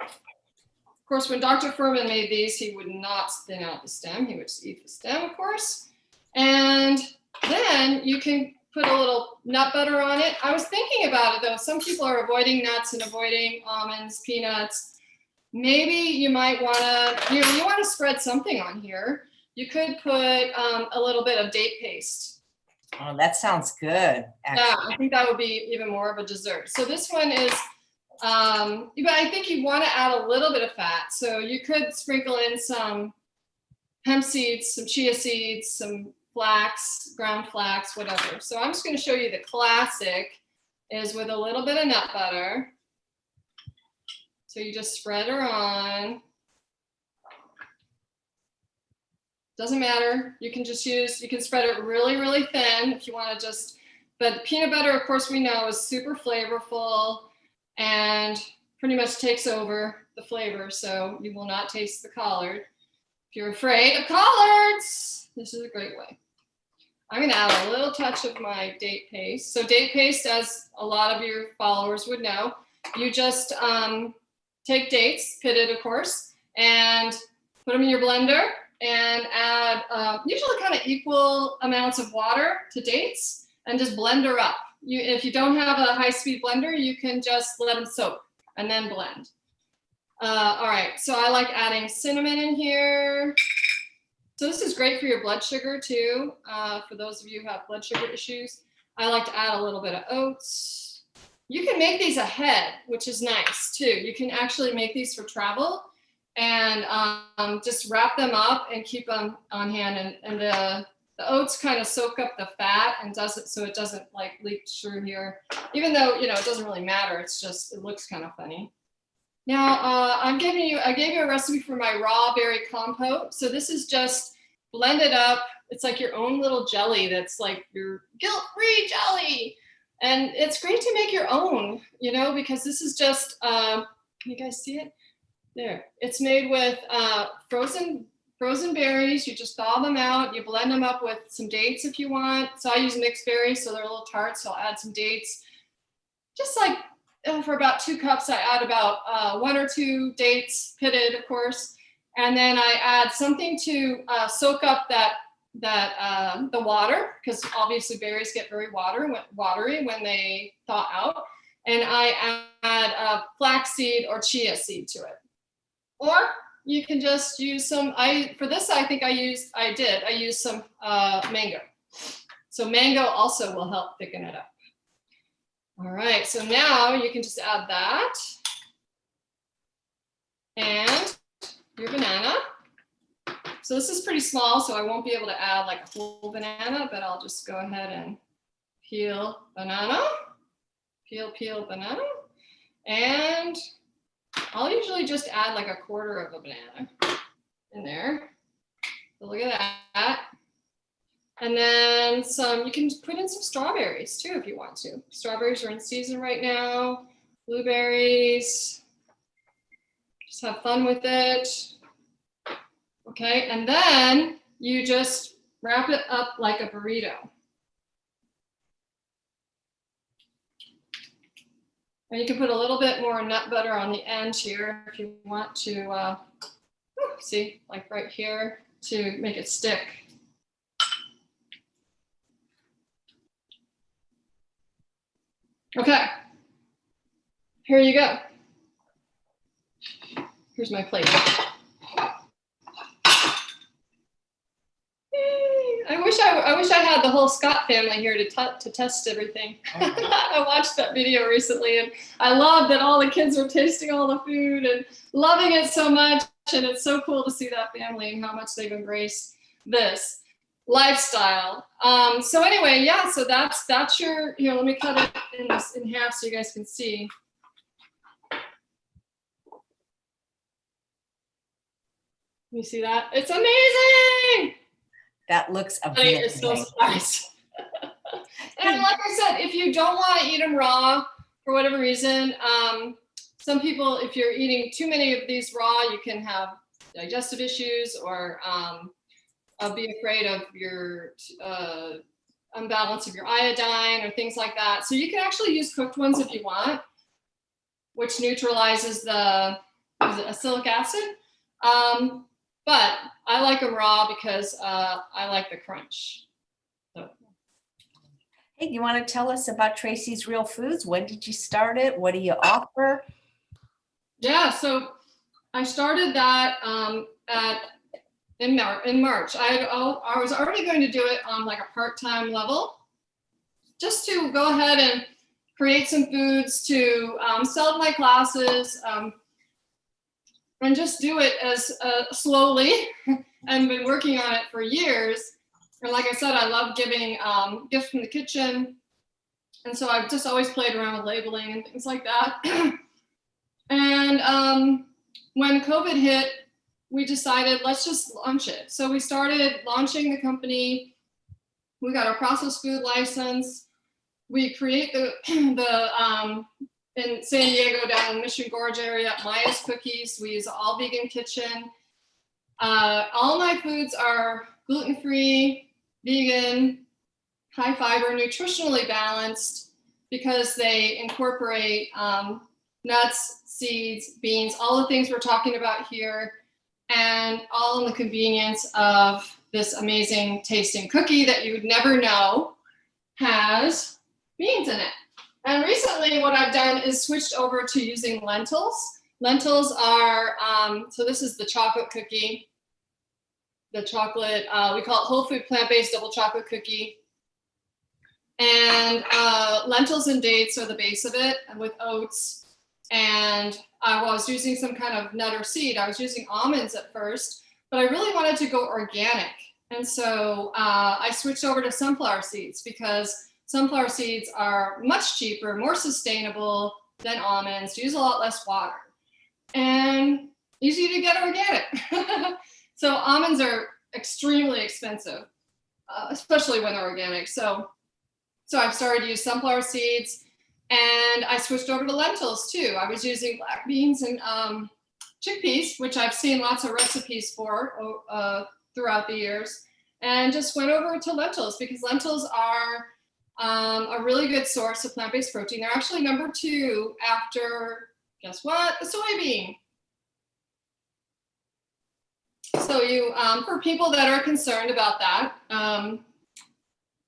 Of course, when Dr. Furman made these, he would not thin out the stem. He would just eat the stem, of course. And then you can put a little nut butter on it. I was thinking about it though. Some people are avoiding nuts and avoiding almonds, peanuts. Maybe you might want to, you want to spread something on here. You could put a little bit of date paste. Oh, that sounds good. Actually. Yeah, I think that would be even more of a dessert. So this one is, but I think you want to add a little bit of fat. So you could sprinkle in some hemp seeds, some chia seeds, some flax, ground flax, whatever. So I'm just going to show you the classic is with a little bit of nut butter. So you just spread her on. Doesn't matter. You can just you can spread it really, really thin if you want to just, but peanut butter, of course, we know is super flavorful and pretty much takes over the flavor. So you will not taste the collard. If you're afraid of collards, this is a great way. I'm going to add a little touch of my date paste. So date paste, as a lot of your followers would know, you just take dates, pitted, of course, and put them in your blender. And add usually kind of equal amounts of water to dates, and just blend her up. If you don't have a high-speed blender, you can just let them soak. and then blend. All right, so I like adding cinnamon in here. So this is great for your blood sugar too. For those of you who have blood sugar issues, I like to add a little bit of oats. You can make these ahead, which is nice too. You can actually make these for travel and just wrap them up and keep them on hand. And the oats kind of soak up the fat and does it so it doesn't like leak through here. Even though, you know, it doesn't really matter. It's just, it looks kind of funny. Now, I gave you a recipe for my raw berry compote. So this is just blended up. It's like your own little jelly that's like your guilt-free jelly. And it's great to make your own, you know, because this is just, can you guys see it? There. It's made with frozen berries. You just thaw them out. You blend them up with some dates if you want. So I use mixed berries, so they're a little tart. So I'll add some dates. Just like for about 2 cups, I add about 1 or 2 dates, pitted, of course. And then I add something to soak up the water, because obviously berries get very watery when they thaw out. And I add flaxseed or chia seed to it. Or you can just use some, for this I think I used some mango. So mango also will help thicken it up. All right, so now you can just add that. And your banana. So this is pretty small, so I won't be able to add like a whole banana, but I'll just go ahead and peel banana. Peel banana. And I'll usually just add like 1/4 of a banana in there. So look at that. And then you can put in some strawberries too if you want to. Strawberries are in season right now. Blueberries. Just have fun with it. Okay, and then you just wrap it up like a burrito. And you can put a little bit more nut butter on the end here if you want to, see, like right here, to make it stick. Okay, here you go. Here's my plate. I wish I had the whole Scott family here to test everything. I watched that video recently, and I love that all the kids are tasting all the food and loving it so much. And it's so cool to see that family and how much they've embraced this lifestyle. So anyway, yeah. So that's your. Here, let me cut it in half so you guys can see. You see that? It's amazing. That looks amazing. It's so nice. And like I said, if you don't want to eat them raw for whatever reason, some people, if you're eating too many of these raw, you can have digestive issues or be afraid of your imbalance of your iodine or things like that. So you can actually use cooked ones if you want, which neutralizes the acylic acid. But I like them raw because I like the crunch. So. Hey, you want to tell us about Tracy's Real Foods? When did you start it? What do you offer? Yeah, so I started that in March. I was already going to do it on like a part-time level, just to go ahead and create some foods to sell my classes. And just do it as slowly, and been working on it for years. And like I said, I love giving gifts from the kitchen. And so I've just always played around with labeling and things like that. And when COVID hit, we decided, let's just launch it. So we started launching the company. We got our processed food license. We create in San Diego, down in Mission Gorge area, Maya's Cookies. We use an all vegan kitchen. All my foods are gluten-free, vegan, high fiber, nutritionally balanced, because they incorporate nuts, seeds, beans, all the things we're talking about here, and all in the convenience of this amazing tasting cookie that you would never know has beans in it. And recently what I've done is switched over to using lentils. Lentils are, so this is the chocolate cookie, the chocolate, we call it whole food plant-based double chocolate cookie. And lentils and dates are the base of it, and with oats. And I was using some kind of nut or seed. I was using almonds at first, but I really wanted to go organic. And so I switched over to sunflower seeds because sunflower seeds are much cheaper, more sustainable than almonds, use a lot less water, and easy to get organic. So almonds are extremely expensive, especially when they're organic. So I've started to use sunflower seeds, and I switched over to lentils too. I was using black beans and chickpeas, which I've seen lots of recipes for throughout the years, and just went over to lentils because lentils are a really good source of plant-based protein. They're actually number 2 after, guess what? The soybean. So you, for people that are concerned about that,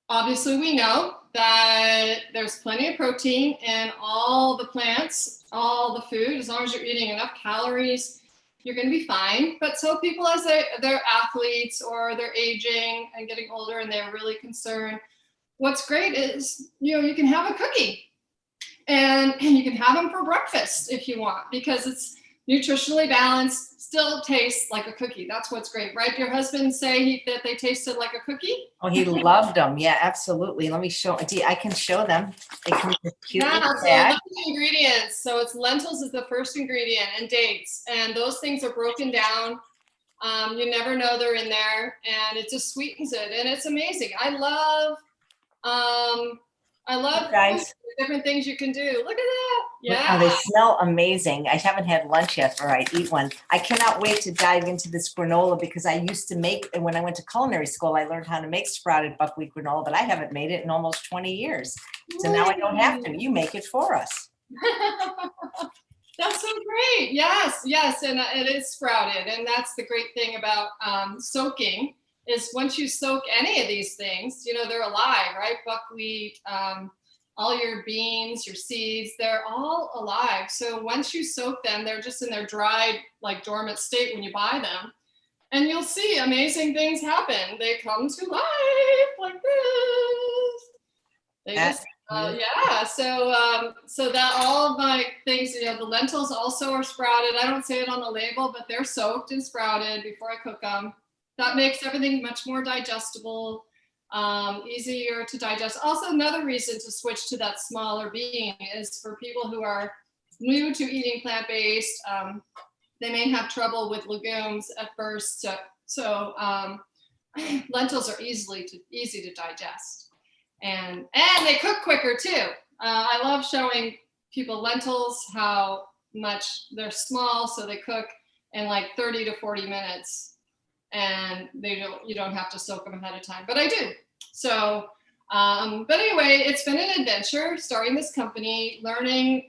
obviously we know that there's plenty of protein in all the plants, all the food. As long as you're eating enough calories, you're going to be fine. But so people, as they're athletes or they're aging and getting older and they're really concerned, what's great is, you can have a cookie and you can have them for breakfast if you want, because it's nutritionally balanced, still tastes like a cookie. That's what's great, right? Your husband say that they tasted like a cookie? Oh, he loved them. Yeah, absolutely. Let me show. I can show them. They come in a cute little So bag. look at the ingredients. So it's lentils is the first ingredient, and dates, and those things are broken down. You never know they're in there, and it just sweetens it, and it's amazing. I love Guys, different things you can do. Look at that. Yeah. oh, they smell amazing. I haven't had lunch yet, or I'd eat one. I cannot wait to dive into this granola because I used to make, and when I went to culinary school, I learned how to make sprouted buckwheat granola, but I haven't made it in almost 20 years. So now I don't have to. You make it for us. That's so great. Yes, yes. And it is sprouted. And that's the great thing about soaking is once you soak any of these things, they're alive, right? Buckwheat, all your beans, your seeds, they're all alive. So once you soak them, they're just in their dried, like dormant state when you buy them. And you'll see amazing things happen. They come to life like this. They just, yeah. So that all of my things, the lentils also are sprouted. I don't say it on the label, but they're soaked and sprouted before I cook them. That makes everything much more digestible, easier to digest. Also, another reason to switch to that smaller bean is for people who are new to eating plant-based. They may have trouble with legumes at first. So lentils are easy to digest. And they cook quicker too. I love showing people lentils, how much they're small, so they cook in like 30 to 40 minutes. And you don't have to soak them ahead of time, but I do. So, but anyway, it's been an adventure starting this company, learning,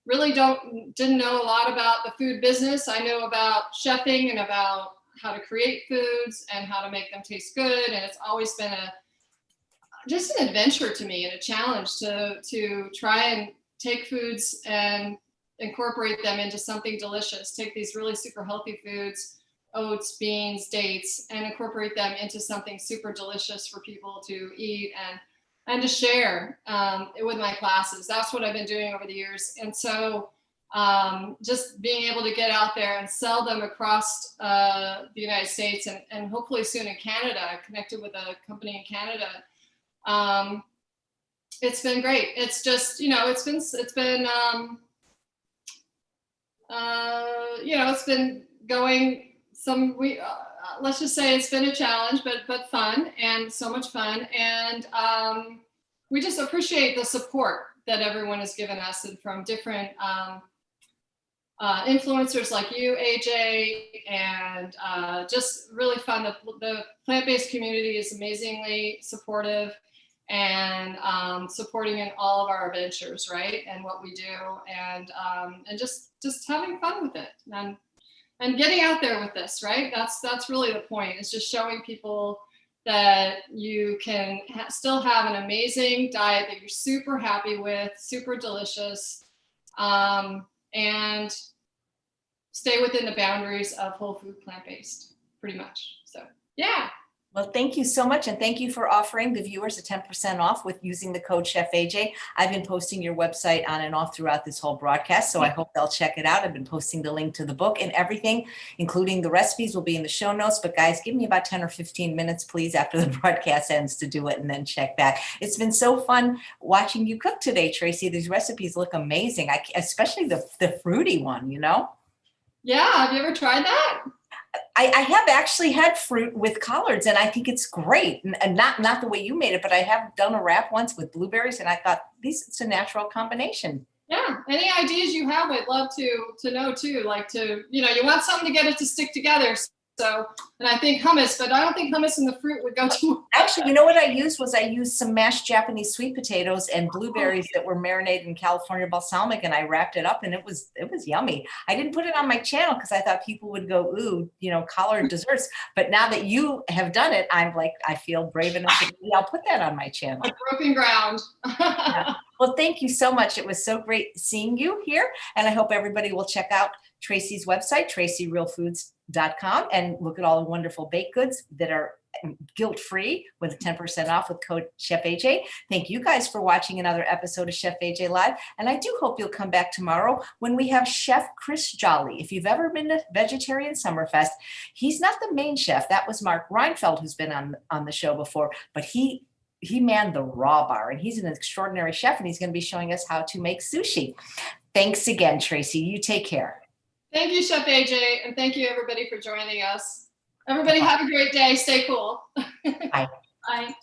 really didn't know a lot about the food business. I know about chefing and about how to create foods and how to make them taste good. And it's always been just an adventure to me and a challenge to try and take foods and incorporate them into something delicious. Take these really super healthy foods, oats, beans, dates, and incorporate them into something super delicious for people to eat and to share with my classes. That's what I've been doing over the years. And so just being able to get out there and sell them across the United States and hopefully soon in Canada. I connected with a company in Canada. It's been great. It's just, it's been going let's just say it's been a challenge, but fun, and so much fun. And we just appreciate the support that everyone has given us, and from different influencers like you, AJ, and just really fun. The plant-based community is amazingly supportive and supporting in all of our adventures, right? And what we do, and just having fun with it. And getting out there with this, right? That's really the point. It's just showing people that you can still have an amazing diet that you're super happy with, super delicious, and stay within the boundaries of whole food, plant-based, pretty much. So, yeah. Well, thank you so much. And thank you for offering the viewers a 10% off with using the code Chef AJ. I've been posting your website on and off throughout this whole broadcast, so I hope they'll check it out. I've been posting the link to the book, and everything, including the recipes, will be in the show notes. But guys, give me about 10 or 15 minutes, please, after the broadcast ends to do it, and then check back. It's been so fun watching you cook today, Tracy. These recipes look amazing, especially the fruity one, you know? Yeah, have you ever tried that? I have actually had fruit with collards, and I think it's great. And not the way you made it, but I have done a wrap once with blueberries, and I thought it's a natural combination. Yeah. Any ideas you have, I'd love to know too. Like you want something to get it to stick together. So, and I think hummus, but I don't think hummus and the fruit would go too much. Actually, you know what I used some mashed Japanese sweet potatoes and blueberries that were marinated in California balsamic, and I wrapped it up, and it was yummy. I didn't put it on my channel because I thought people would go, ooh, collard desserts. But now that you have done it, I'm like, I feel brave enough to I'll put that on my channel. Broken ground. Yeah. Well, thank you so much. It was so great seeing you here, and I hope everybody will check out Tracy's website, tracyrealfoods.com, and look at all the wonderful baked goods that are guilt-free with 10% off with code Chef AJ. Thank you guys for watching another episode of Chef AJ Live, and I do hope you'll come back tomorrow when we have Chef Chris Jolly. If you've ever been to Vegetarian Summerfest, he's not the main chef. That was Mark Reinfeld, who's been on the show before, but he manned the raw bar, and he's an extraordinary chef, and he's going to be showing us how to make sushi. Thanks again, Tracy. You take care. Thank you, Chef AJ, and thank you, everybody, for joining us. Everybody have a great day. Stay cool. Bye. Bye.